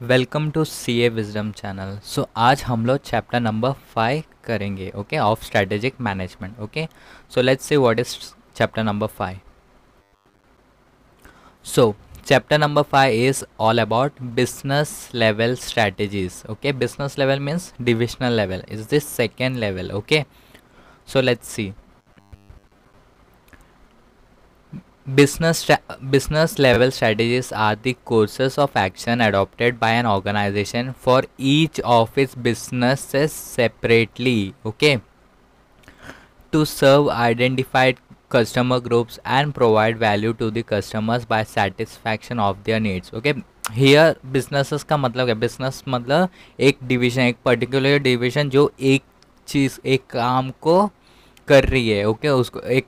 Welcome to C A wisdom channel. So आज हम लोग चैप्टर नंबर 5 करेंगे, okay, of strategic management. Okay, so let's see what is chapter number 5। So chapter number 5 is all about business level strategies. Okay, business level means divisional level is this second level. Okay, so let's see. Business level strategies are the courses of action adopted by an organization for each of its businesses separately, okay, to serve identified customer groups and provide value to the customers by satisfaction of their needs. Okay, here businesses का मतलब क्या, business मतलब एक division, एक particular division जो एक चीज़, एक काम को कर रही है। ओके, उसको एक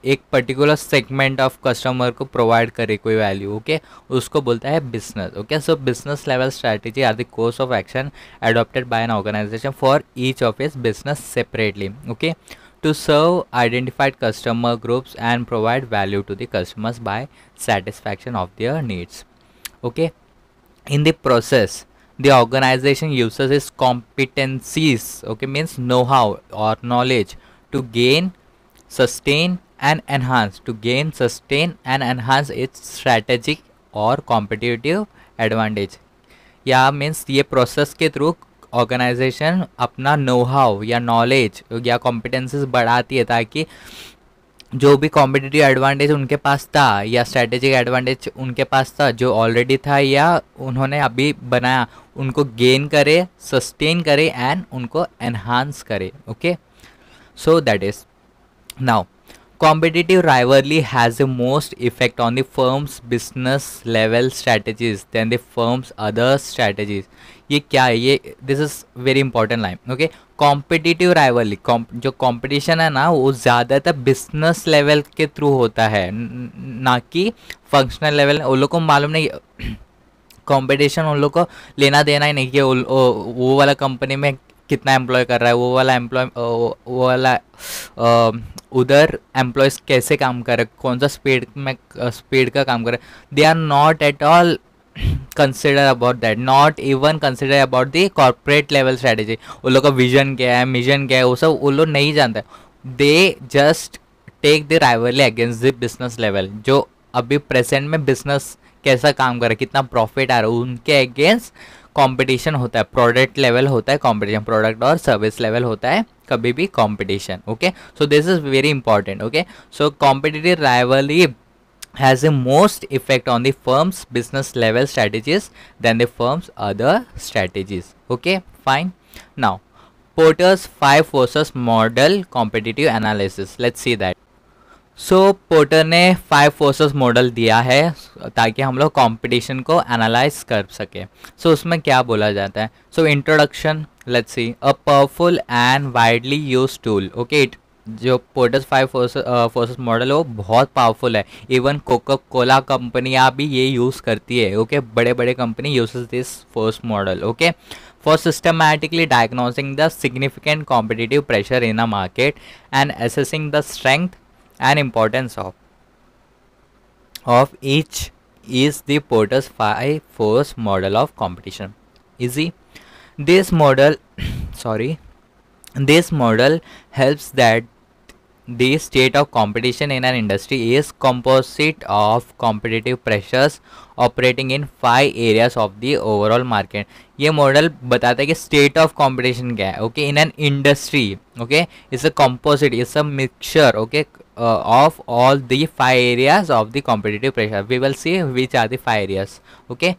एक पर्टिकुलर सेगमेंट ऑफ कस्टमर को प्रोवाइड करे कोई वैल्यू। ओके, उसको बोलता है business. Okay, so business level strategy are the course of action adopted by an organization for each of its business separately, okay, to serve identified customer groups and provide value to the customers by satisfaction of their needs. Okay, in the process the organization uses its competencies, okay, means know-how or knowledge to sustain sustain and enhance its strategic और competitive advantage। या means ये process के through organisation अपना know how या knowledge या competencies बढ़ाती है, ताकि जो भी कॉम्पिटिटिव एडवांटेज उनके पास था या स्ट्रेटेजिक एडवांटेज उनके पास था, जो ऑलरेडी था या उन्होंने अभी बनाया, उनको गेन करे, सस्टेन करे एंड उनको एनहांस करे। Okay, so that is now competitive rivalry has the most effect on the firm's business level strategies than the firm's other strategies। ये क्या है, ये this is very important line. Okay, competitive rivalry, जो competition है ना, वो ज़्यादातर business level के थ्रू होता है, ना कि फंक्शनल लेवल। उन लोग को मालूम नहीं, कंपटीशन उन लोग को लेना देना ही नहीं कि वो वाला कंपनी में कितना एम्प्लॉय कर रहा है, वो वाला उधर एम्प्लॉयज़ कैसे काम कर रहे, कौन सा स्पीड का काम कर रहे। They are not at all consider about that, not even consider about the corporate level strategy. उन लोग का विजन क्या है, मिशन क्या है, वो सब उन लोग नहीं जानते। They just take the rivalry against the business level, जो अभी प्रेजेंट में बिजनेस कैसा काम कर रहा है, कितना प्रॉफिट आ रहा है, उनके अगेंस्ट कंपटीशन होता है। प्रोडक्ट लेवल होता है कंपटीशन, प्रोडक्ट और सर्विस लेवल होता है कभी भी competition. Okay, so this is very important. Okay, so competitive rivalry has a most effect on the firm's business level strategies than the firm's other strategies. Okay, fine. Now Porter's 5 forces model competitive analysis, let's see that. So porter ने 5 forces model दिया है ताकि हम लोग competition को analyse कर सके। सो उसमें क्या बोला जाता है, so introduction, let's see, a powerful and widely use tool. Okay, जो पोर्टर्स 5 फोर्सेस मॉडल है वो बहुत पावरफुल है, इवन कोका कोला कंपनियाँ भी ये यूज़ करती है। ओके, बड़े बड़े company uses this force model. Okay, for systematically diagnosing the significant competitive pressure in a market and assessing the strength and importance of each is the Porter's 5 force model of competition. Easy. This model this model helps that the state of competition in an industry is composite of competitive pressures operating in 5 areas of the overall market। ये model बताता है कि state of competition क्या है। Okay, in an industry, okay, it's a composite, it's a mixture, okay, of all the 5 areas of the competitive pressure. We will see which are the 5 areas. Okay,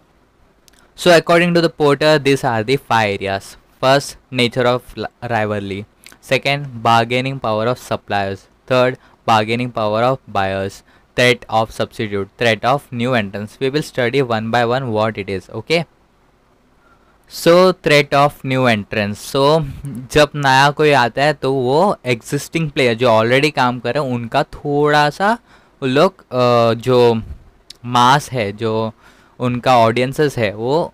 so according to the Porter, these are the 5 areas. First, nature of rivalry. Second, bargaining power of suppliers. Third, bargaining power of buyers. Threat of substitute, threat of new entrants. We will study one by one what it is. Okay, so threat of new entrance. So जब नया कोई आता है तो वो existing player जो already काम कर रहे हैं उनका थोड़ा सा वो लोग जो मास है, जो उनका ऑडियंसेस है, वो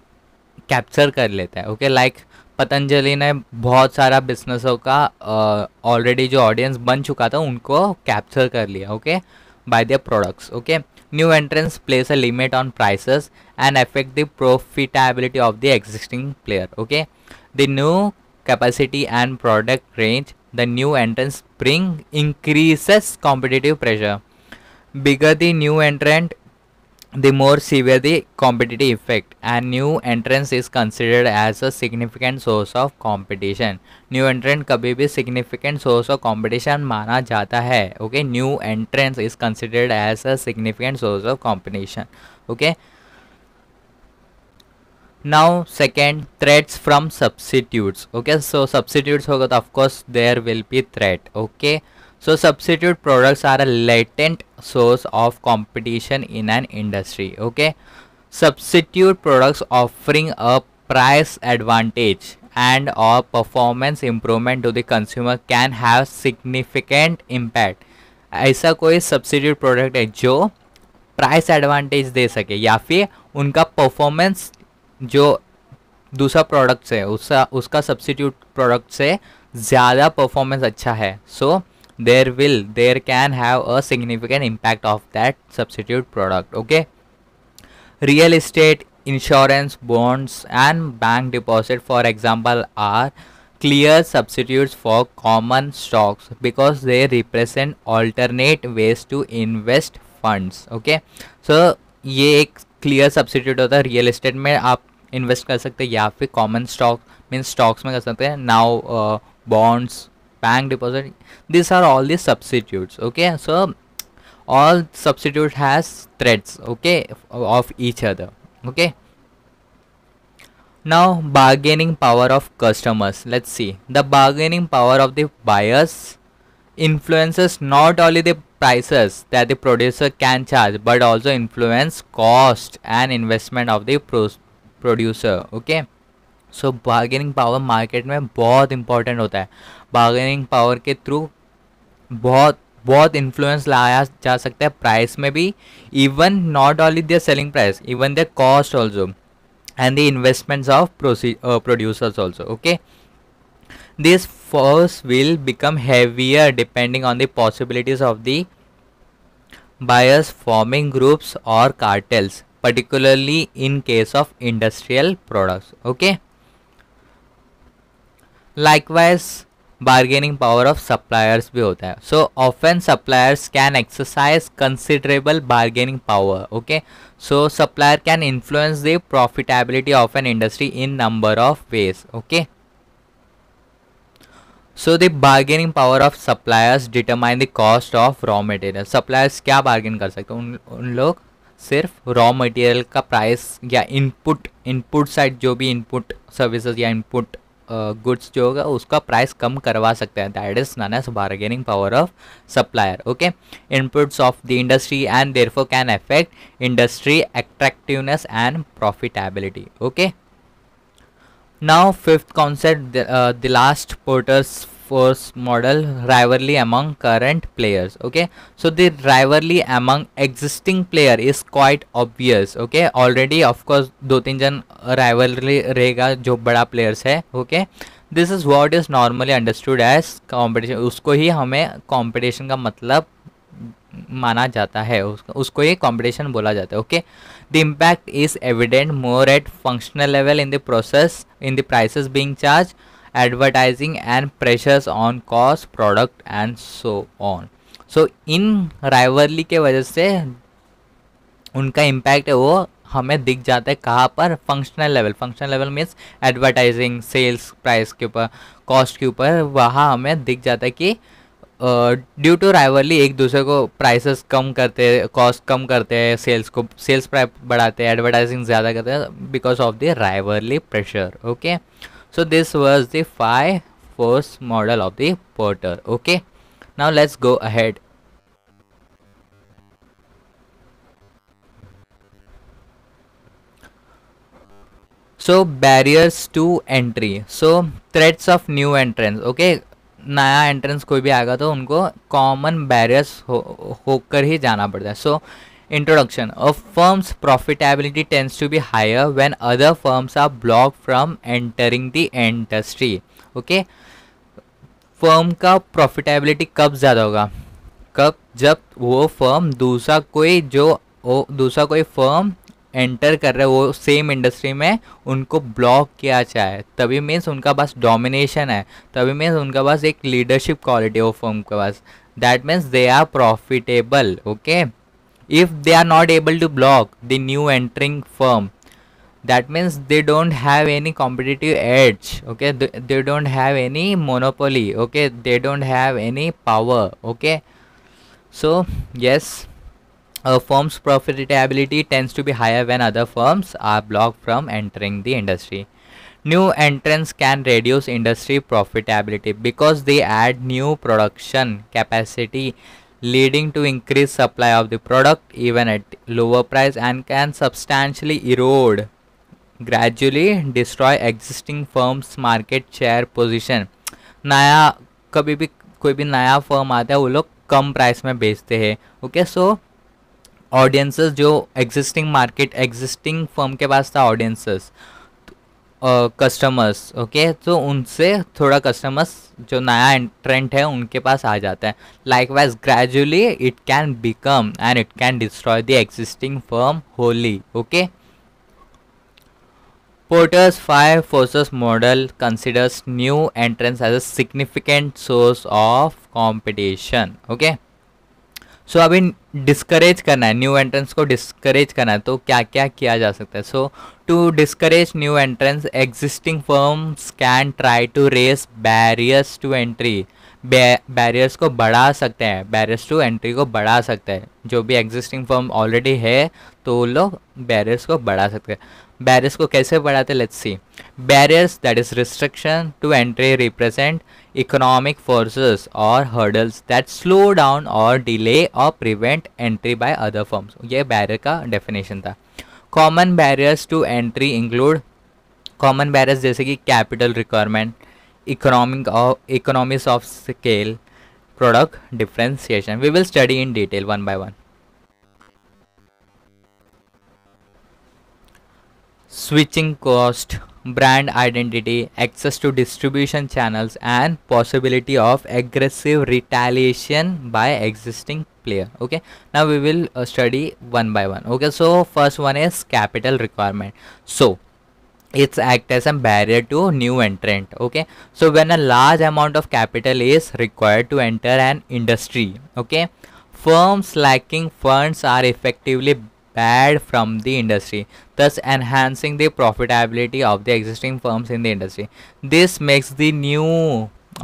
कैप्चर कर लेता है। ओके, लाइक पतंजलि ने बहुत सारा बिजनेसों का ऑलरेडी जो ऑडियंस बन चुका था उनको कैप्चर कर लिया, okay, bye their products. Okay, new entrants place a limit on prices and affect the profitability of the existing player. Okay, the new capacity and product range, the new entrants bring increases competitive pressure. Bigger the new entrant, the more severe the competitive effect, and new entrance is considered as a significant source of competition. New एंट्रेंट कभी भी significant source of competition माना जाता है. Okay, new entrance is considered as a significant source of competition. Okay, now second, threats from substitutes. Okay, so substitutes होगा तो of course there will be threat. Okay, so substitute products are a latent source of competition in an industry. Okay, substitute products offering a price advantage and or performance improvement to the consumer can have significant impact. ऐसा कोई substitute product है जो price advantage दे सके या फिर उनका performance जो दूसरा प्रोडक्ट है उसका सब्सिट्यूट प्रोडक्ट से ज़्यादा परफॉर्मेंस अच्छा है. So there can have a significant impact of that substitute product. Okay, real estate, insurance, bonds and bank deposit for example are clear substitutes for common stocks because they represent alternate ways to invest funds. Okay, so ये एक clear substitute होता है. Real estate में आप invest कर सकते हैं या फिर कॉमन स्टॉक मीन्स स्टॉक्स में कर सकते हैं. Now bonds, bank deposit, this are all the substitutes. Okay, so all substitute has threats, okay, of each other. Okay, now bargaining power of customers. Let's see, the bargaining power of the buyers influences not only the prices that the producer can charge but also influence cost and investment of the producer. Okay, so bargaining power market में बहुत important होता है. bargaining power के through बहुत influence लाया जा सकता है प्राइस में भी. Even not only their selling price, even their cost also and the investments of producers also. Okay, this force will become heavier depending on the possibilities of the buyers forming groups और cartels, particularly in case of industrial products. Okay, likewise bargaining power of suppliers भी होता है. So often suppliers can exercise considerable bargaining power. Okay, so supplier can influence the profitability of an industry in number of ways. Okay, so the bargaining power of suppliers determine the cost of raw material. suppliers क्या bargain कर सकते हैं? उन लोग सिर्फ raw material का price या input side जो भी इनपुट सर्विसेज या इनपुट गुड्स जो होगा उसका प्राइस कम करवा सकते हैं. That is known as bargaining power of supplier. Okay, inputs of the industry and therefore can affect industry attractiveness and profitability. Okay, now fifth concept, the last Porter's force model, rivalry among current players. Okay, so the rivalry among existing player is quite obvious. Okay, already of course दो तीन जन rivalry रहेगा जो बड़ा players है. Okay, this is what is normally understood as competition. उसको ही हमें competition का मतलब माना जाता है, उसको ही competition बोला जाता है. Okay, the impact is evident more at functional level in the process, in the prices being charged, advertising and pressures on cost, product and so on. So in rivalry के वजह से उनका impact है वो हमें दिख जाता है कहाँ पर? Functional level means advertising, sales price के ऊपर, कॉस्ट के ऊपर, वहाँ हमें दिख जाता है कि ड्यू टू राइवरली एक दूसरे को प्राइसेस कम करते हैं, कॉस्ट कम करते हैं, सेल्स प्राइस बढ़ाते हैं, एडवर्टाइजिंग ज़्यादा करते हैं because of the rivalry pressure. Okay, so this was the 5 force model of the Porter. Okay, now let's go ahead. So barriers to entry, so threats of new entrants. Okay, नया entrance कोई भी आएगा तो उनको common barriers होकर ही जाना पड़ता है. सो Introduction. A firm's profitability tends to be higher when other firms are blocked from entering the industry. Okay, firm का प्रॉफिटेबिलिटी कब ज़्यादा होगा? कब? जब वो फर्म दूसरा कोई फर्म एंटर कर रहे हैं वो सेम इंडस्ट्री में, उनको ब्लॉक किया जाए, तभी मीन्स उनका पास डोमिनेशन है, तभी मीन्स उनका पास एक लीडरशिप क्वालिटी हो फर्म के पास, that means they are profitable. Okay, if they are not able to block the new entering firm, that means they don't have any competitive edge. Okay, they don't have any monopoly. Okay, they don't have any power. Okay, so yes, a firm's profitability tends to be higher when other firms are blocked from entering the industry. New entrants can reduce industry profitability because they add new production capacity, leading to increased supply of the product even at lower price, and can substantially erode, gradually destroy existing firms market share position. नया कभी भी कोई भी नया firm आता है वो लोग कम प्राइस में बेचते हैं. ओके, सो ऑडियंसेस जो एग्जिस्टिंग फर्म के पास था, ऑडियंसेस कस्टमर्स, ओके, तो उनसे थोड़ा कस्टमर्स जो नया एंट्रेंट है उनके पास आ जाता है. Like wise gradually it can become and it can destroy the existing firm Holi. Okay, Porter's five forces model considers new entrants as a significant source of competition. Okay, सो अभी डिस्करेज करना है, न्यू एंट्रेंस को discourage करना है, तो क्या क्या किया जा सकता है. So to discourage new entrance, existing firms can try to raise barriers to entry. Barriers को बढ़ा सकते हैं, बैरियर्स टू एंट्री को बढ़ा सकते हैं. जो भी एग्जिस्टिंग फर्म ऑलरेडी है तो वो लोग बैरियर्स को बढ़ा सकते हैं. बैरियर्स को कैसे बढ़ाते, let's see. Barriers that is restriction to entry represent economic forces or hurdles that slow down or delay or prevent entry by other firms. ये बैरियर का डेफिनेशन था. Common barriers to entry include, common barriers जैसे कि capital requirement, economics of scale, product differentiation. We will study in detail one by one. Switching cost, brand identity, access to distribution channels, and possibility of aggressive retaliation by existing player. Okay, now we will study one by one. Okay, so first one is capital requirement. So it's act as a barrier to new entrant. Okay, so when a large amount of capital is required to enter an industry, okay, firms lacking funds are effectively bad from the industry, thus enhancing the profitability of the existing firms in the industry. This makes the new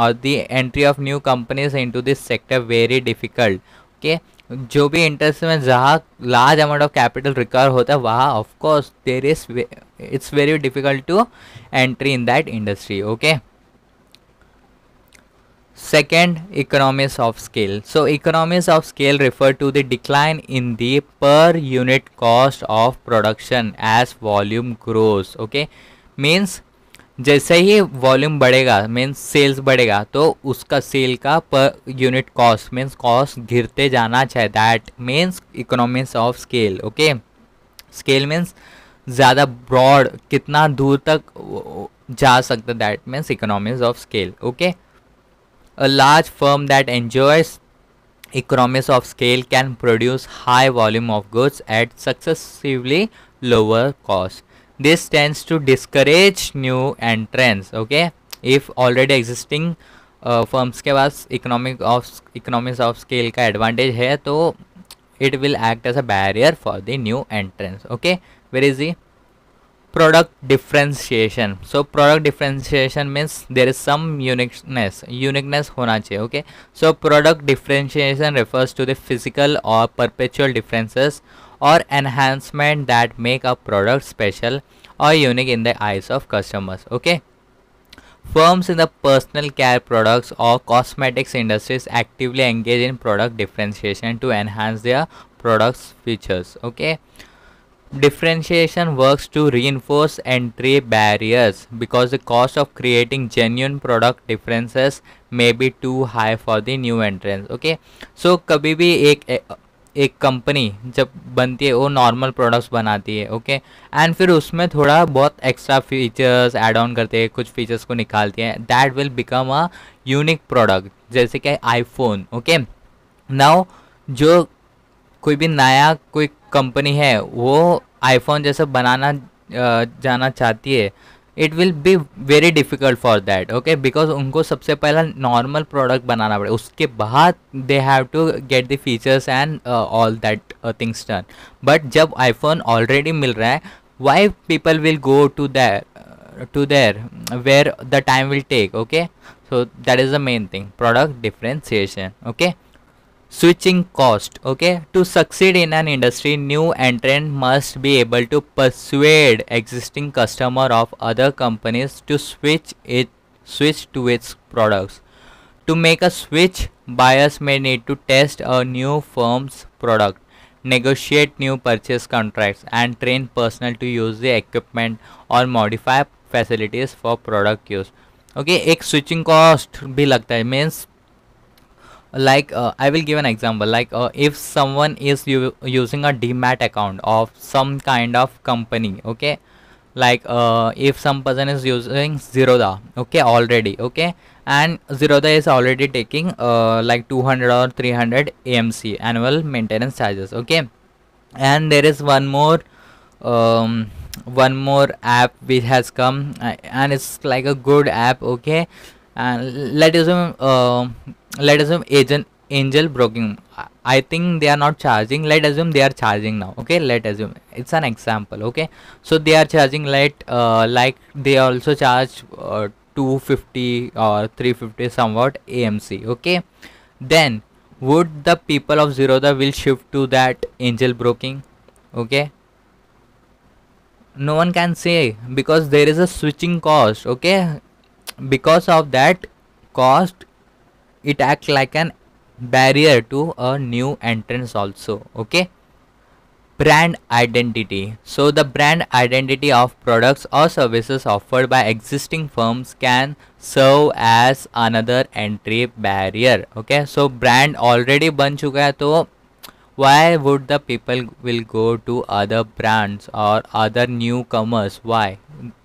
or the entry of new companies into this sector very difficult. Okay, जो भी industry में जहाँ large amount of capital require होता है वहाँ of course there is it's very difficult to entry in that industry. Okay, Second, economies of scale. So economies of scale refer to the decline in the per unit cost of production as volume grows. Okay, means जैसे ही volume बढ़ेगा means sales बढ़ेगा तो उसका cell का पर unit cost means cost गिरते जाना चाहिए. That means economies of scale. Okay, scale means ज़्यादा ब्रॉड, कितना दूर तक जा सकता, that means economies of scale. Okay, a large firm that enjoys economies of scale can produce high volume of goods at successively lower cost. This tends to discourage new entrants. Okay, if already existing firms के पास economies of scale का advantage है तो it will act as a barrier for the new entrants. Okay, where is the product differentiation? So product differentiation means there is some uniqueness होना चाहिए. Okay, so product differentiation refers to the physical or perpetual differences or enhancement that make a product special or unique in the eyes of customers. Okay, firms in the personal care products or cosmetics industries actively engage in product differentiation to enhance their products features. Okay, differentiation works to reinforce entry barriers because the cost of creating genuine product differences may be too high for the new entrants. Okay, so कभी भी एक company जब बनती है वो normal products बनाती है. Okay, and फिर उसमें थोड़ा बहुत एक्स्ट्रा फीचर्स ऐड ऑन करते हैं, कुछ फीचर्स को निकालती है. That will become a unique product, जैसे कि आईफोन. ओके, नाउ जो कोई भी नया कोई कंपनी है वो आईफोन जैसे बनाना जाना चाहती है, it will be very difficult for that, okay, because उनको सबसे पहला नॉर्मल प्रोडक्ट बनाना पड़ेगा, उसके बाद they have to get the features and all that things done. But जब आईफोन ऑलरेडी मिल रहा है, why people will go to there where the time will take, okay. So that is the main thing, product differentiation, okay. Switching cost, okay. To succeed in an industry, new entrant must be able to persuade existing customer of other companies to switch to its products. To make a switch, buyers may need to test a new firm's product, negotiate new purchase contracts, and train personnel to use the equipment or modify facilities for product use. Okay, एक switching cost भी लगता है, means like I will give an example, like if someone is using a demat account of some kind of company, okay, like if some person is using Zerodha, okay, already, okay, and Zerodha is already taking like 200 or 300 AMC, annual maintenance charges, okay, and there is um, one more app which has come, and it's like a good app, okay, and let us assume agent angel broking. I think they are not charging, let assume they are charging now, okay, let assume it's an example, okay. So they are charging like they also charge 250 or 350 somewhat AMC, okay. Then would the people of Zerodha will shift to that angel broking, okay? No one can say, because there is a switching cost, okay. Because of that cost, it acts like an barrier to a new entrance also, okay. Brand identity. So the brand identity of products or services offered by existing firms can serve as another entry barrier, okay. So brand already बन चुका है, तो why would the people will go to other brands or other newcomers? Why?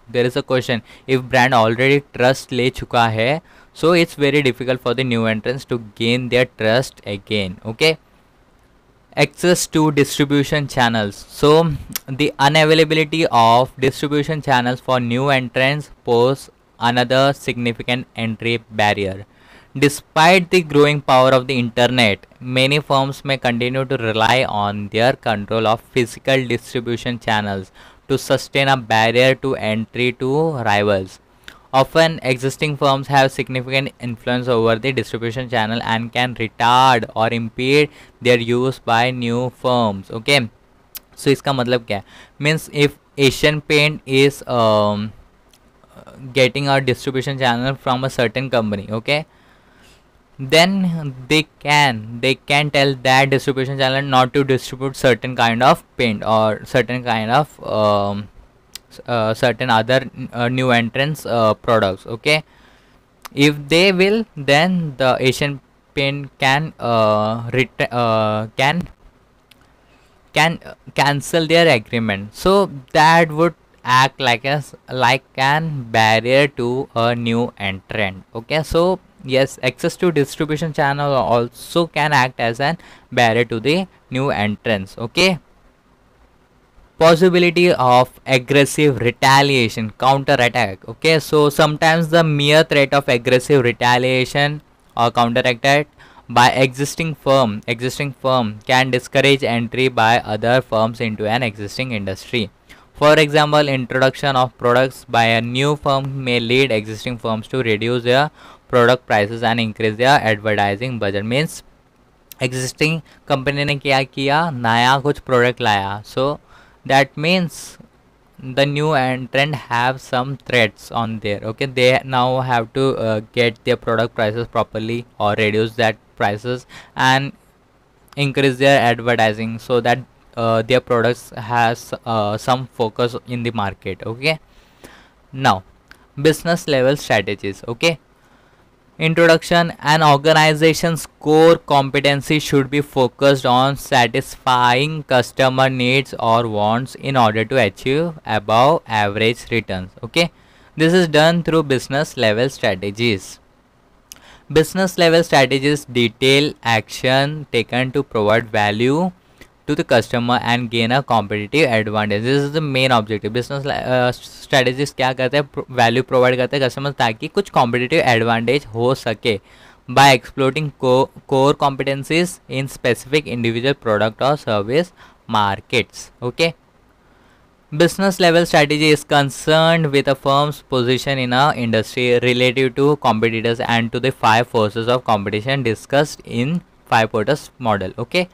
There is a question. If brand already trust ले चुका है, so it's very difficult for the new entrants to gain their trust again, okay. Access to distribution channels. So the unavailability of distribution channels for new entrants pose another significant entry barrier. Despite the growing power of the internet, many firms may continue to rely on their control of physical distribution channels to sustain a barrier to entry to rivals. Often, existing firms have significant influence over the distribution channel and can retard or impede their use by new firms. Okay, so इसका मतलब क्या है? Means if Asian Paint is getting a distribution channel from a certain company, okay, then they can tell that distribution channel not to distribute certain kind of paint or certain kind of certain other new entrants products, okay. If they will, then the Asian Paint can cancel their agreement, so that would act like like an barrier to a new entrant, okay. So yes, access to distribution channel also can act as an barrier to the new entrants, okay. Possibility of aggressive retaliation, counter attack, okay. So sometimes the mere threat of aggressive retaliation or counter attack by existing firm can discourage entry by other firms into an existing industry. For example, introduction of products by a new firm may lead existing firms to reduce their product prices and increase their advertising budget. Means existing company ने क्या किया, नया कुछ product लाया, so that means the new entrant have some threats on there, okay. They now have to get their product prices properly or reduce that prices and increase their advertising, so that their products has some focus in the market, okay. Now business level strategies, okay. Introduction: an organization's core competency should be focused on satisfying customer needs or wants in order to achieve above average returns, okay. This is done through business level strategies. Business level strategies detail action taken to provide value to the customer and gain a competitive advantage. This is the main objective. business strategies क्या करते हैं, value provide करते हैं customer ताकि कुछ competitive advantage हो सके by exploiting core competencies in specific individual product or service markets. Okay. Business level strategy is concerned with a firm's position in a industry relative to competitors and to the 5 forces of competition discussed in 5 Porter's model. Okay.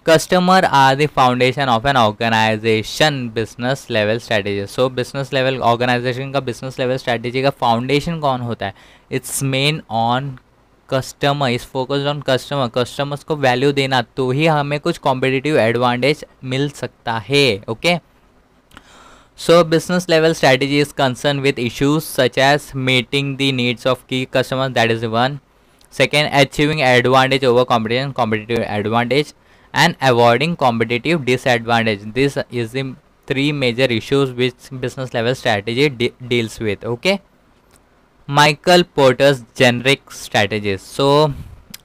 Customer are the foundation of an organization business level strategy. So business level organization का business level strategy का foundation कौन होता है? It's main on customer, is focused on customer. Customers को value देना तो ही हमें कुछ competitive advantage मिल सकता है. Okay. So business level strategy is concerned with issues such as meeting the needs of key customers, that is the one. Second, achieving advantage over competition, competitive advantage, and avoiding competitive disadvantage. This is the 3 major issues which business level strategy deals with. Okay. Michael Porter's generic strategies. So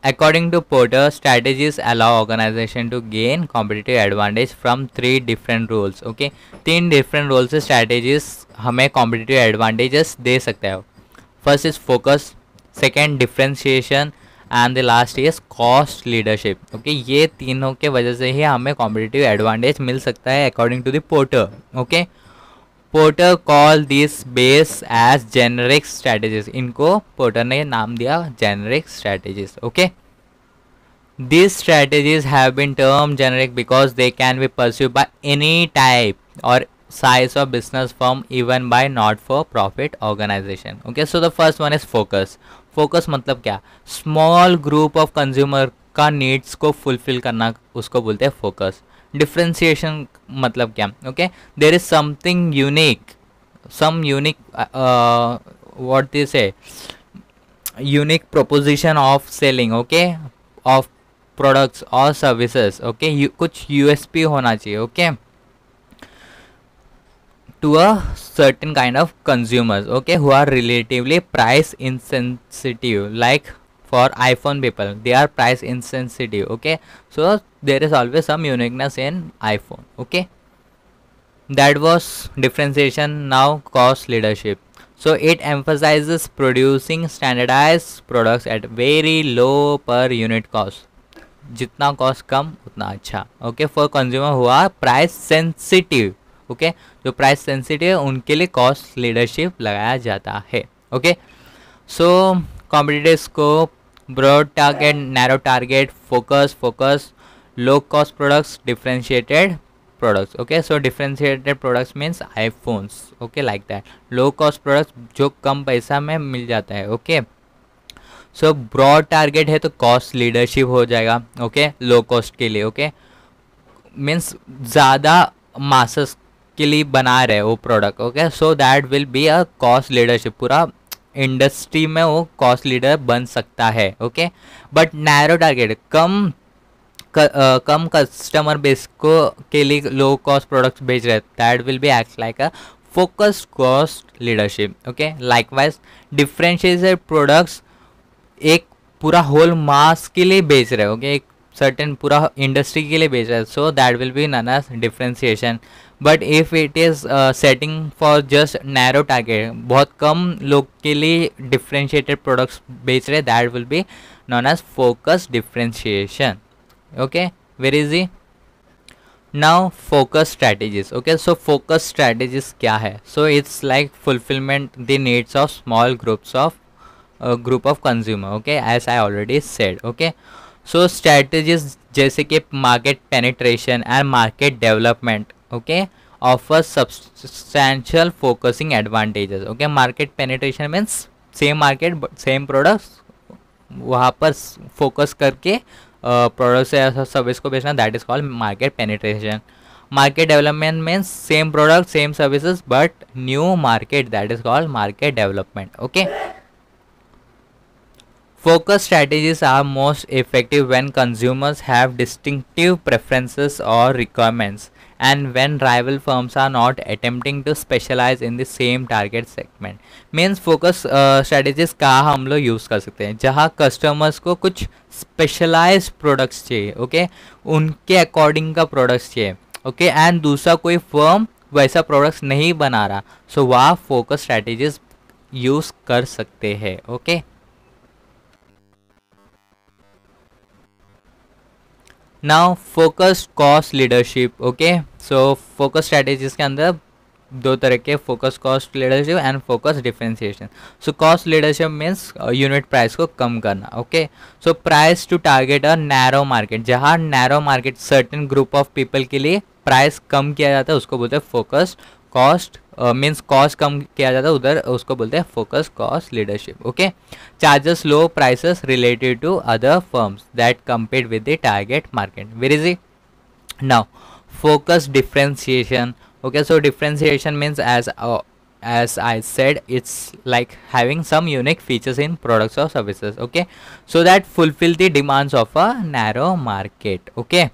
according to Porter, strategies allow organization to gain competitive advantage from 3 different roles. Okay. 3 different roles से strategies हमें competitive advantages दे सकते हैं. First is focus, second differentiation, and the last is cost leadership. Okay, ये तीनों के वजह से ही हमें competitive advantage मिल सकता है according to the Porter. Okay. Porter call this base as generic strategies. इनको Porter ने नाम दिया generic strategies. Okay. These strategies have been termed generic because they can be pursued by any type or size of business firm, even by not for profit organization. Okay, so the first one is focus. Focus मतलब क्या? Small group of consumer का needs को fulfill करना उसको बोलते हैं focus. Differentiation मतलब क्या? Okay, there is something unique, some unique what they say, unique proposition of selling. Okay, of products or services. Okay, कुछ USP होना चाहिए. Okay, to a certain kind of consumers. Okay, who are relatively price insensitive, like for iPhone people, they are price insensitive. Okay, so there is always some uniqueness in iPhone. Okay, that was differentiation. Now cost leadership. So it emphasizes producing standardized products at very low per unit cost. जितना cost कम उतना अच्छा. Okay, for consumer हुआ price sensitive. Okay, जो price sensitive है उनके लिए cost leadership लगाया जाता है. Okay, so competitive scope, broad target, narrow target, focus, low cost products, differentiated products. Okay, so differentiated products means iPhones. Okay, like that. Low cost products जो कम पैसा में मिल जाता है. ओके, सो ब्रॉड टारगेट है तो कॉस्ट लीडरशिप हो जाएगा. ओके, लो कॉस्ट के लिए. ओके, मीन्स ज़्यादा मासेस के लिए बना रहे वो product. Okay, so that will be a cost leadership. पूरा इंडस्ट्री में वो कॉस्ट लीडर बन सकता है. Okay, but narrow target, come customer base को के लिए लो कॉस्ट प्रोडक्ट्स बेच रहे, that will B act like a focused cost leadership. Okay, likewise differentiated products एक पूरा होल मास के लिए बेच रहे. ओके, एक सर्टेन पूरा इंडस्ट्री के लिए बेच रहे, so that will be known as differentiation. But if it is setting for just narrow target, बहुत कम लोग के लिए डिफरेंशिएटेड प्रोडक्ट्स बेच रहे, that will be known as focus differentiation. Okay, very easy. Now focus strategies. Okay, so focus strategies क्या है? So it's like fulfilment the needs of small groups of group of consumer. Okay, as I already said. Okay, so strategies जैसे कि market penetration and market development. Okay, offer substantial focusing advantages. Okay, market penetration means same market but same products, वहाँ पर focus करके products या service को बेचना, that is called market penetration. Market development means same product same services but new market, that is called market development. Okay, focus strategies are most effective when consumers have distinctive preferences or requirements and when rival firms are not attempting to specialize in the same target segment. Means focus strategies का हम लोग use कर सकते हैं जहाँ customers को कुछ specialised products चाहिए, ओके, उनके अकॉर्डिंग का प्रोडक्ट्स चाहिए, ओके, एंड दूसरा कोई फर्म वैसा प्रोडक्ट्स नहीं बना रहा, सो वह फोकस स्ट्रैटेजीज यूज कर सकते हैं, okay. Now focus cost leadership, okay, so focus strategies के अंदर दो तरह के, focus cost leadership and focus differentiation. So cost leadership means unit price को कम करना, okay. So price to target a narrow market, जहाँ narrow market certain group of people के लिए प्राइस कम किया जाता है उसको बोलते हैं फोकस कॉस्ट, मीन्स कॉस्ट कम किया जाता है उधर उसको बोलते हैं focus cost leadership, okay. Charges low prices related to other firms that compete with the target market. Very easy. Now focus differentiation, okay, so differentiation means as I said, it's like having some unique features in products or services, okay, so that fulfill the demands of a narrow market, okay.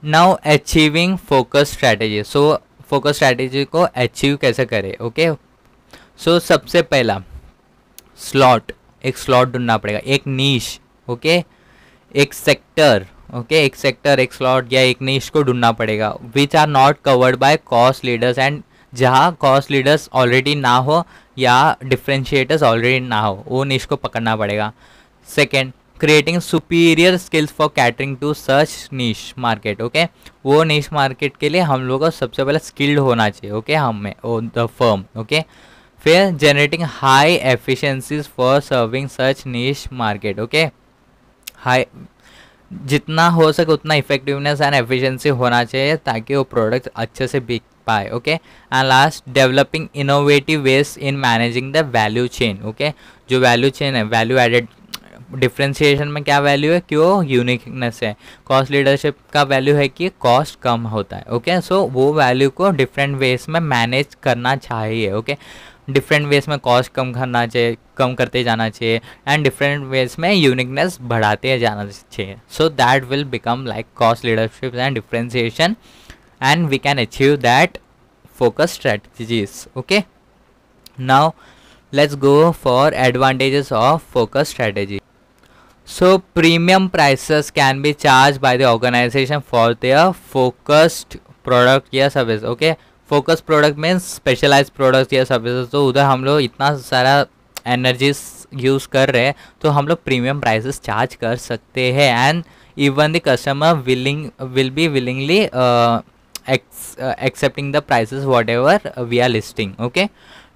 Now achieving focus strategy, so focus strategy को achieve कैसे करें, okay. सो सबसे पहला slot, एक slot ढूंढना पड़ेगा, एक niche, okay, एक सेक्टर, ओके, एक सेक्टर, एक स्लॉट या एक नीश को ढूंढना पड़ेगा which are not covered by cost leaders, and जहाँ कॉस्ट लीडर्स ऑलरेडी ना हो या डिफ्रेंशिएटर्स ऑलरेडी ना हो, वो नीश को पकड़ना पड़ेगा। Second, creating superior skills for catering to such niche market, okay, वो नीश मार्केट के लिए हम लोग को सबसे पहले स्किल्ड होना चाहिए, ओके, हमें द फर्म, ओके। फिर generating high efficiencies for serving such niche market, okay, high जितना हो सके उतना इफेक्टिवनेस एंड एफिशिएंसी होना चाहिए ताकि वो प्रोडक्ट अच्छे से बिक पाए, okay. And last, developing innovative ways in managing the value chain, okay, जो वैल्यू चेन है, वैल्यू एडेड डिफ्रेंशिएशन में क्या वैल्यू है कि वो यूनिकनेस है, कॉस्ट लीडरशिप का वैल्यू है कि कॉस्ट कम होता है, ओके। सो वो वैल्यू को डिफरेंट वेज में मैनेज करना चाहिए, ओके, डिफरेंट वेज में कॉस्ट कम करना चाहिए, कम करते जाना चाहिए, एंड डिफरेंट वेज में यूनिकनेस बढ़ाते जाना चाहिए, so that will become like cost leadership and differentiation, and we can achieve that focus strategies, okay. Now let's go for advantages of focus strategy. So premium prices can be charged by the organization for their focused product या service, okay. focus product means specialized products या services, तो उधर हम लोग इतना सारा energies use कर रहे हैं तो हम लोग प्रीमियम प्राइसेस चार्ज कर सकते हैं, and even the customer will be willingly accepting the prices whatever we are listing, okay.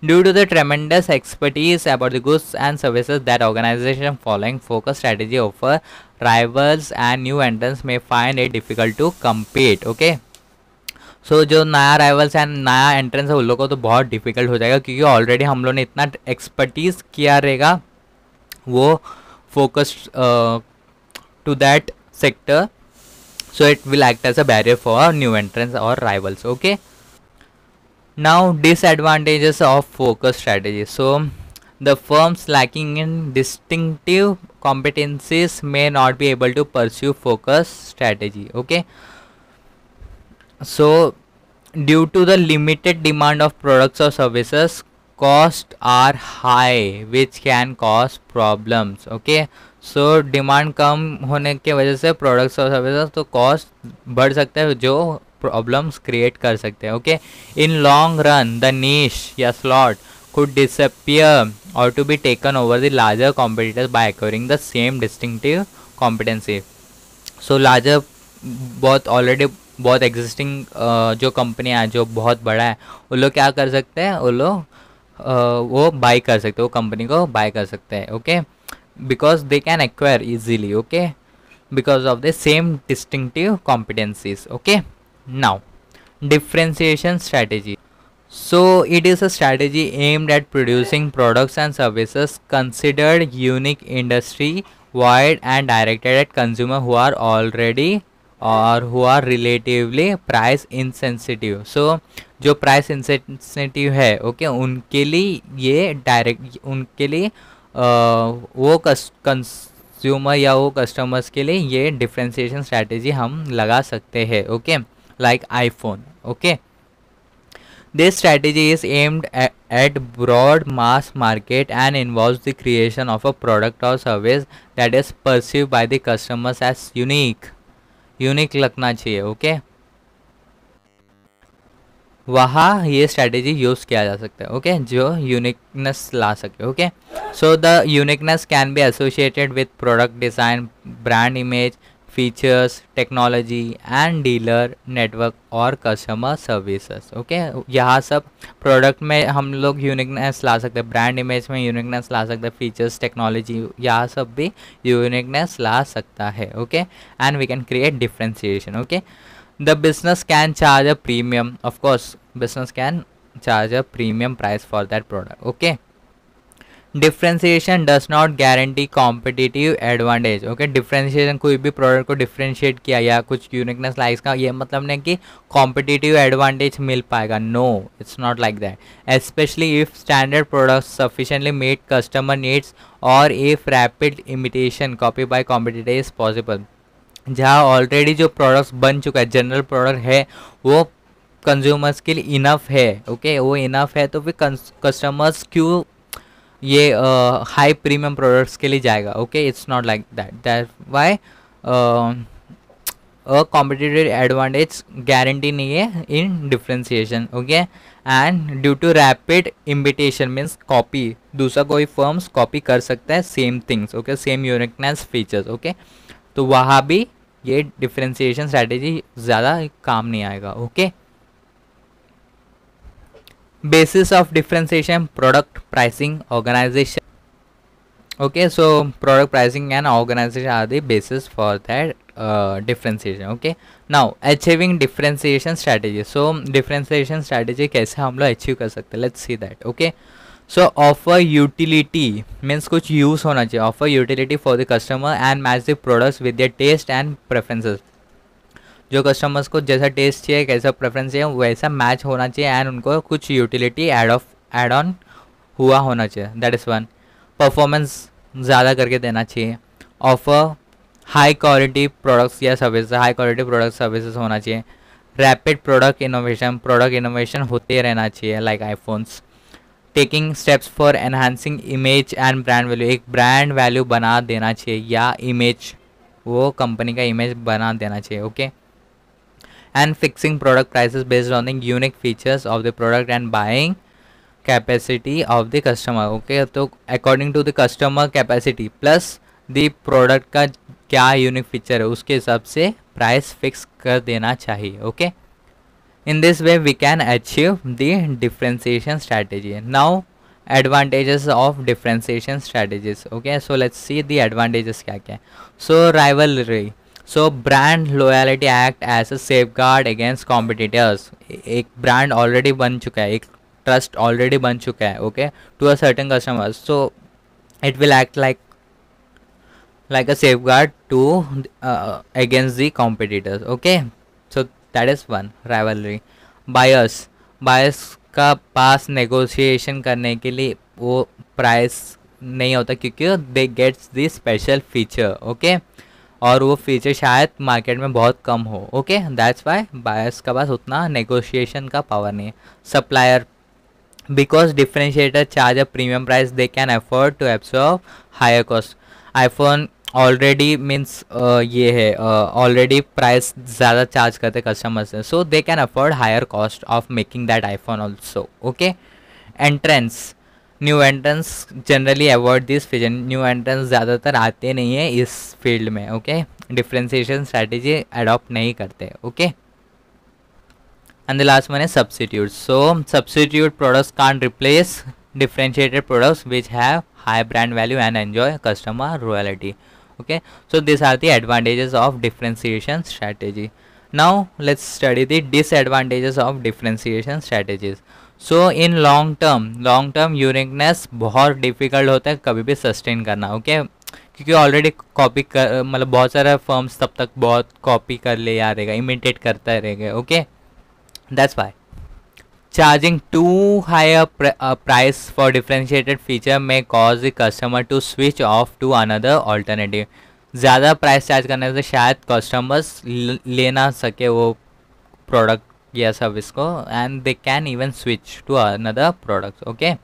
Due to the tremendous expertise about the goods and services that organization following focus strategy offer, rivals and new entrants may find it difficult to compete, okay. So जो नया rivals and नया entrance है उन लोगों को तो बहुत difficult हो जाएगा क्योंकि ऑलरेडी हम लोग ने इतना एक्सपर्टीज किया रहेगा वो focus to that sector, so it will act as a barrier for new entrants or rivals, okay. Now disadvantages of focus strategy. So the firms lacking in distinctive competencies may not be able to pursue focus strategy, okay. So due to the limited demand of products or services, costs are high which can cause problems, okay. So demand कम होने की वजह से products और services तो cost बढ़ सकता है जो प्रॉब्लम्स क्रिएट कर सकते हैं, okay. In long run the niche या slot could disappear or to be taken over the larger competitors by acquiring the same distinctive competency. So larger बहुत ऑलरेडी बहुत एग्जिस्टिंग जो कंपनियाँ जो बहुत बड़ा है वो लोग क्या कर सकते हैं, वो लोग वो बाई कर सकते हैं, वो कंपनी को बाई कर सकते हैं, okay, because they can acquire easily, okay, because of the same distinctive competencies, okay. Now differentiation strategy. So it is a strategy aimed at producing products and services considered unique industry wide and directed at consumer who are already or who are relatively price insensitive. So जो price insensitive है, okay, उनके लिए ये direct उनके लिए वो consumer या वो कस्टमर्स के लिए ये डिफ्रेंशिएशन स्ट्रैटेजी हम लगा सकते हैं, okay, like iPhone, okay. This strategy is aimed at broad mass market and involves the creation of a product or service that is perceived by the customers as unique. Unique लगना चाहिए, okay. वहाँ ये strategy use किया जा सकता है, okay, जो uniqueness ला सके, okay. So the uniqueness can be associated with product design, brand image, features, technology and dealer network और कस्टमर सर्विसेज, ओके। यहाँ सब प्रोडक्ट में हम लोग यूनिकनेस ला सकते हैं, ब्रांड इमेज में यूनिकनेस ला सकते हैं, फीचर्स, टेक्नोलॉजी, यहाँ सब भी यूनिकनेस ला सकता है, okay. And we can create differentiation, okay. The business can charge a premium, of course business can charge a premium price for that product, okay. Differentiation does not guarantee competitive advantage, okay. Differentiation कोई भी product को differentiate किया या कुछ uniqueness ला, इसका ये मतलब नहीं कि कॉम्पिटिटिव एडवांटेज मिल पाएगा, no, it's not like that, especially if standard products sufficiently meet customer needs और if rapid imitation copy by competitor is possible. जहाँ ऑलरेडी जो प्रोडक्ट्स बन चुका है, जनरल प्रोडक्ट है, वो कंज्यूमर्स के लिए इनफ है, ओके, वो इनफ है, तो फिर कस्टमर्स क्यों ये हाई प्रीमियम प्रोडक्ट्स के लिए जाएगा, okay. It's not like that, that why competitive advantage guarantee नहीं है in differentiation, okay. And due to rapid imitation means copy, दूसरा कोई फर्म्स कॉपी कर सकता है same things, okay, same uniqueness features, okay. तो वहाँ भी ये डिफ्रेंशिएशन स्ट्रैटेजी ज़्यादा काम नहीं आएगा, okay. Basis of differentiation, product pricing, organisation, okay, so product pricing and organization are the basis for that differentiation, okay. Now achieving differentiation strategy, so differentiation strategy कैसे हम लोग achieve कर सकते हैं, let's see that, okay. So offer utility means कुछ use होना चाहिए, offer utility for the customer and match the products with their taste and preferences, जो कस्टमर्स को जैसा टेस्ट चाहिए, कैसा प्रेफरेंस चाहिए, वैसा मैच होना चाहिए, एंड उनको कुछ यूटिलिटी एड ऑन हुआ होना चाहिए, दैट इज़ वन। परफॉर्मेंस ज़्यादा करके देना चाहिए, ऑफर हाई क्वालिटी प्रोडक्ट्स या service, high quality product services होना चाहिए, रैपिड प्रोडक्ट इनोवेशन होते रहना चाहिए, like iPhones, taking steps for enhancing image and brand value, एक ब्रांड वैल्यू बना देना चाहिए, या इमेज, वो कंपनी का इमेज बना देना चाहिए, okay. And fixing product prices based on the unique features of the product and buying capacity of the customer, okay. तो according to the customer capacity plus the product का क्या unique feature है, उसके हिसाब से प्राइस फिक्स कर देना चाहिए, okay. In this way we can achieve the differentiation strategy. Now advantages of differentiation strategies, okay. So let's see the advantages क्या क्या है। So rivalry, so brand loyalty act as a safeguard against competitors, एक brand already बन चुका है, एक trust already बन चुका है, okay, to a certain customers, so it will act like a safeguard to against the competitors, okay. So that is one rivalry. Buyers का पास negotiation करने के लिए वो प्राइस नहीं होता, क्योंकि they gets the special feature, okay, और वो फीचर शायद मार्केट में बहुत कम हो, ओके, दैट्स वाई बायर्स का पास उतना नेगोशिएशन का पावर नहीं है। Supplier, because differentiator charge a premium price, they can afford to absorb higher cost. iPhone already means ये है ऑलरेडी प्राइस ज़्यादा चार्ज करते कस्टमर से, so they can afford higher cost of making that iPhone also, okay. Entrance, new entrance generally avoid this feature, new entrance ज़्यादातर आते नहीं है इस फील्ड में, ओके, डिफ्रेंशिएशन स्ट्रैटेजी अडॉप्ट नहीं करते, okay. And the last one is substitutes. So substitute products can't replace differentiated products which have high brand value and enjoy customer loyalty, okay. So these are the advantages of differentiation strategy. Now let's study the disadvantages of differentiation strategies. So in long term uniqueness बहुत difficult होता है कभी भी sustain करना, okay, क्योंकि already copy कर मतलब बहुत सारे फर्म्स तब तक बहुत कॉपी कर ले आ रहेगा, इमिटेट करता रहेगा, okay. That's why charging too high a price for differentiated feature may cause the customer to switch off to another alternative. ज़्यादा प्राइस चार्ज करने से शायद कस्टमर्स ले ना सके वो प्रोडक्ट या सर्विस को, and they can even switch to another product. Okay,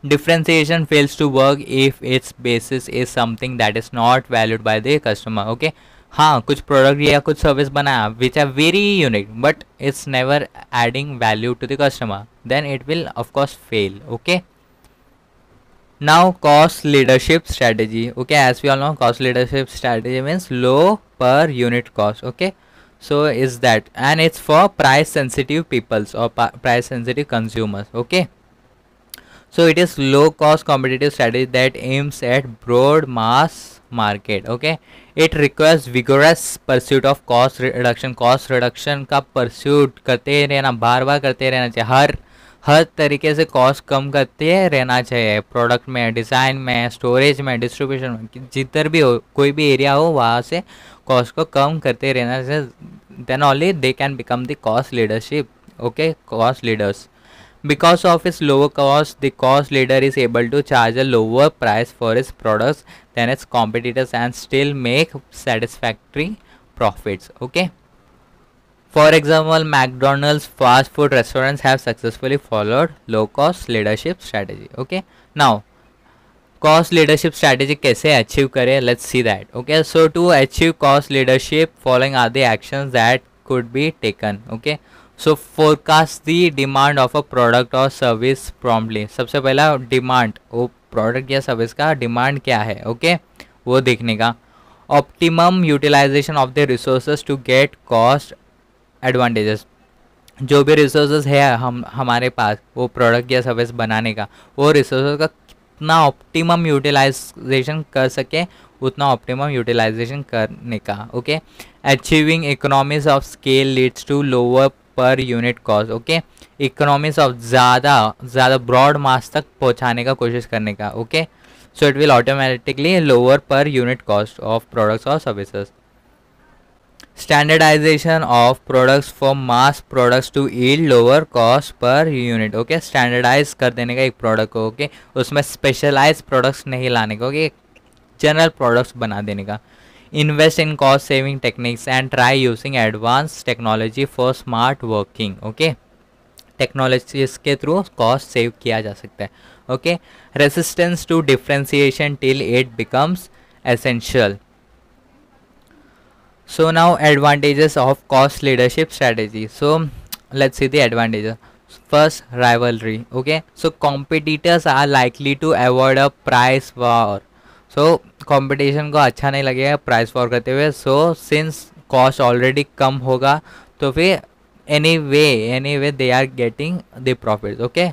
differentiation fails to work if its basis is something that is not valued by the customer. Okay, हाँ कुछ प्रोडक्ट या कुछ सर्विस बनाया which are very unique but it's never adding value to the customer, then it will of course fail. Okay, now cost leadership strategy. Okay, as we all know, cost leadership strategy means low per unit cost. Okay, so is that, and it's for price sensitive peoples or price sensitive consumers. Okay, so it is low cost competitive strategy that aims at broad mass market. Okay, it requires vigorous pursuit of cost reduction. cost reduction का pursuit करते रहना, बार बार करते रहना चाहिए. हर तरीके से cost कम करते रहना चाहिए, प्रोडक्ट में, डिज़ाइन में, स्टोरेज में, डिस्ट्रीब्यूशन में, जिधर भी हो, कोई भी एरिया हो, वहाँ से कॉस्ट को कम करते रहना चाहिए. Then only they can become the cost leadership. Okay, cost leaders. Because of its lower cost, the cost leader is able to charge a lower price for its products than its competitors and still make satisfactory profits. Okay. For example, McDonald's fast food restaurants have successfully followed low cost leadership strategy. Okay. Now, cost leadership strategy कैसे achieve करें? Let's see that. Okay. So to achieve cost leadership, following are the actions that could be taken. Okay. So forecast the demand of a product और service promptly. सबसे पहला demand, वो product या service का demand क्या है. Okay, वो देखने का. Optimum utilisation of the resources to get cost advantages. जो भी रिसोर्सेज है हमारे पास वो प्रोडक्ट या सर्विस बनाने का, वो रिसोर्सेज का कितना ऑप्टिमम यूटिलाइजेशन कर सके उतना ऑप्टिमम यूटिलाइजेशन करने का. Okay, achieving economies of scale leads to lower per unit cost. Okay, economies of ज़्यादा ब्रॉड मास तक पहुंचाने का कोशिश करने का. Okay, so it will automatically lower per unit cost of products और services. Standardization of products for mass products to yield lower cost per unit. Okay, standardize कर देने का एक प्रोडक्ट को. ओके, उसमें स्पेशलाइज प्रोडक्ट्स नहीं लाने का. ओके, जनरल प्रोडक्ट्स बना देने का. Invest in cost saving techniques and try using advanced technology for smart working. Okay, technologies के थ्रू कॉस्ट सेव किया जा सकता है. Okay, resistance to differentiation till it becomes essential. So now advantages of cost leadership strategy. So let's see the advantages. First, rivalry. Okay, so competitors are likely to avoid a price war. So competition को अच्छा नहीं लगेगा price war करते हुए. So since cost already कम होगा तो फिर anyway they are getting the profit. Okay,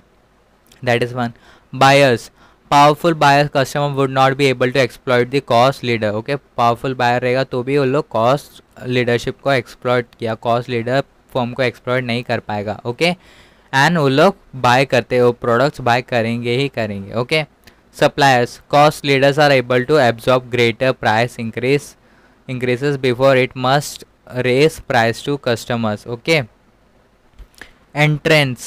that is one. Buyers, powerful buyer customer would not be able to exploit the cost leader. Okay, powerful buyer रहेगा तो भी वो लोग cost leadership को एक्सप्लॉइट किया, कॉस्ट लीडर फर्म को exploit नहीं कर पाएगा. ओके, एंड वो लोग बाय करते हो प्रोडक्ट्स बाय करेंगे ही करेंगे. Okay, suppliers, cost leaders are able to absorb greater price increases before it must raise price to customers. Okay, entrants,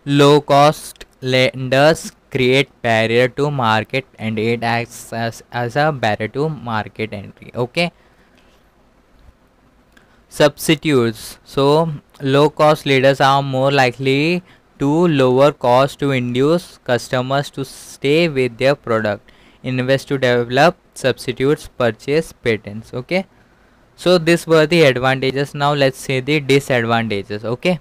low cost lenders create barrier to market and it acts as a barrier to market entry. Okay, substitutes, so low cost leaders are more likely to lower cost to induce customers to stay with their product, invest to develop substitutes, purchase patents. Okay, so these were the advantages. Now let's see the disadvantages. Okay,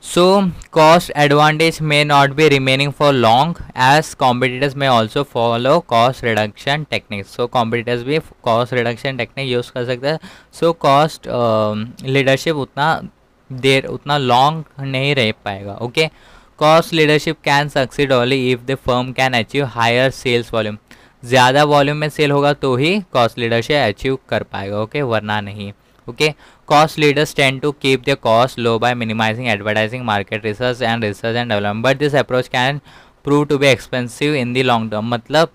so cost advantage may not be remaining for long as competitors may also follow cost reduction techniques. So competitors भी cost reduction technique use कर सकते हैं. So cost leadership उतना long नहीं रह पाएगा. Okay, cost leadership can succeed only if the firm can achieve higher sales volume. ज़्यादा volume में सेल होगा तो ही कॉस्ट लीडरशिप अचीव कर पाएगा. ओके, वरना नहीं. Okay, cost leaders tend to keep the cost low by minimising advertising, market research and development, but this approach can prove to be expensive in the long term. मतलब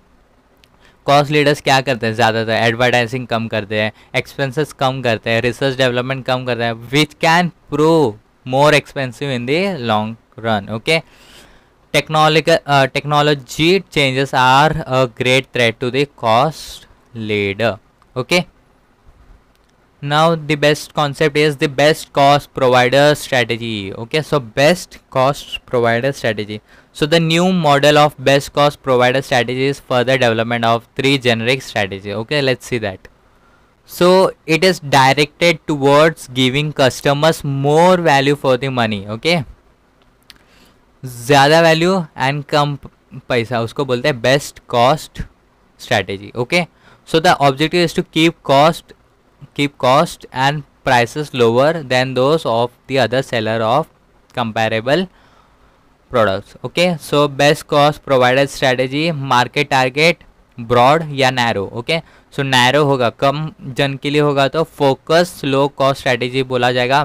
cost leaders क्या करते हैं, ज़्यादातर advertising कम करते हैं, expenses कम करते हैं, research development कम करते हैं, which can prove more expensive in the long run. Okay, technology changes are a great threat to the cost leader. Okay, Now the best concept is the best cost provider strategy. Okay, so best cost provider strategy. So the new model of best cost provider strategy is further development of three generic strategy. Okay, let's see that. So it is directed towards giving customers more value for the money. Okay, ज़्यादा value and कम पैसा, उसको बोलते हैं best cost strategy. Okay, so the objective is to keep cost and prices lower than those of the other seller of comparable products. Okay, so best cost provided strategy, market target broad या narrow. Okay, so narrow होगा, कम जन के लिए होगा तो focus low cost strategy बोला जाएगा.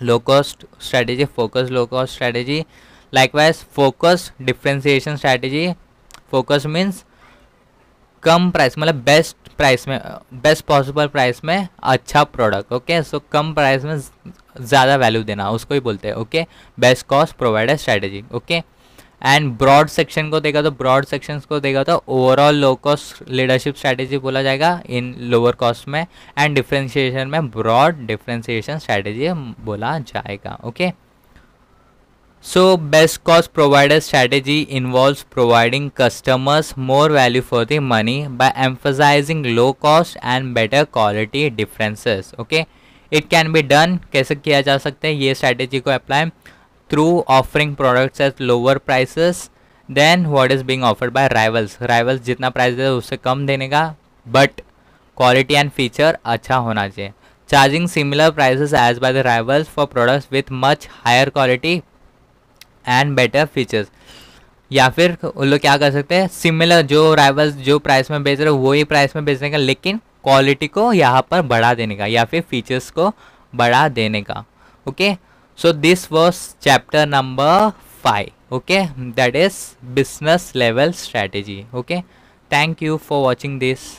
low cost strategy, focus low cost strategy. Likewise focus differentiation strategy. focus means कम प्राइस, मतलब बेस्ट प्राइस में, बेस्ट पॉसिबल प्राइस में अच्छा प्रोडक्ट. ओके, सो कम प्राइस में ज़्यादा वैल्यू देना, उसको ही बोलते हैं. Okay, best cost provider strategy. Okay, and broad section को देखा तो ब्रॉड सेक्शंस को देखा तो overall low cost leadership strategy बोला जाएगा इन लोअर कॉस्ट में, एंड डिफ्रेंशिएशन में ब्रॉड डिफ्रेंशिएशन स्ट्रैटेजी बोला जाएगा. Okay, so best cost provider strategy involves providing customers more value for the money by emphasizing low cost and better quality differences. Okay, it can be done, कैसे किया जा सकता है ये strategy को apply, through offering products at lower prices than what is being offered by rivals. rivals जितना price दे उससे कम देने का, but quality and feature अच्छा होना चाहिए. charging similar prices as by the rivals for products with much higher quality and better features. या फिर उन लोग क्या कर सकते हैं, सिमिलर जो राइवल्स जो प्राइस में बेच रहे हो वही प्राइस में बेचने का, लेकिन क्वालिटी को यहाँ पर बढ़ा देने का या फिर फीचर्स को बढ़ा देने का. Okay, so this was chapter number 5. Okay, that is business level strategy. Okay, thank you for watching this.